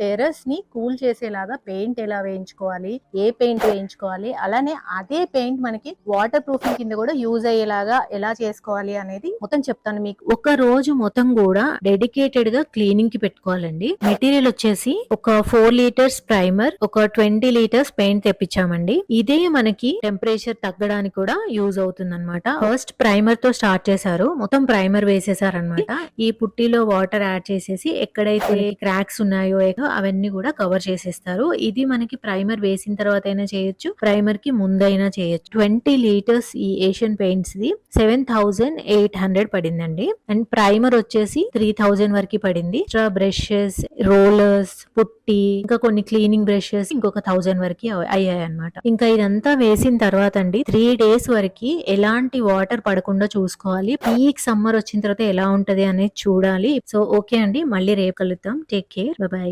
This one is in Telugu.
టెర్రస్ ని కూల్ చేసేలాగా పెయింట్ ఎలా వేయించుకోవాలి, ఏ పెయింట్ వేయించుకోవాలి, అలానే అదే పెయింట్ మనకి వాటర్ ప్రూఫింగ్ కింద కూడా యూజ్ అయ్యేలాగా ఎలా చేసుకోవాలి అనేది మొత్తం చెప్తాను మీకు. ఒక రోజు మొత్తం కూడా డెడికేటెడ్ గా క్లీనింగ్ కి పెట్టుకోవాలండి. మెటీరియల్ వచ్చేసి ఒక 4 లీటర్స్ ప్రైమర్, ఒక 20 లీటర్స్ పెయింట్ తెప్పించామండి. ఇదే మనకి టెంపరేచర్ తగ్గడానికి కూడా యూజ్ అవుతుంది అనమాట. ఫస్ట్ ప్రైమర్ తో స్టార్ట్ చేశారు, మొత్తం ప్రైమర్ వేసేసారు అనమాట. ఈ పుట్టిలో వాటర్ యాడ్ చేసేసి ఎక్కడైతే క్రాక్స్ ఉన్నాయో అవన్నీ కూడా కవర్ చేసేస్తారు. ఇది మనకి ప్రైమర్ వేసిన తర్వాత అయినా చేయొచ్చు, ప్రైమర్ కి ముందైనా చేయొచ్చు. 20 లీటర్స్ ఈ ఏషియన్ పెయింట్స్ ది 7,800 పడిందండి. అండ్ ప్రైమర్ వచ్చేసి 3,000 వరకు పడింది. ఎక్స్ట్రా బ్రషెస్, రోలర్స్, పుట్టి, ఇంకా కొన్ని క్లీనింగ్ బ్రషెస్ ఇంకొక 1,000 వరకు అయ్యాయి అనమాట. ఇంకా ఇదంతా వేసిన తర్వాత అండి 3 డేస్ వరకు ఎలాంటి వాటర్ పడకుండా చూసుకోవాలి. పీక్ సమ్మర్ వచ్చిన తర్వాత ఎలా ఉంటది అనేది చూడాలి. సో ఓకే అండి, మళ్ళీ రేపు కలుద్దాం. Take care, by.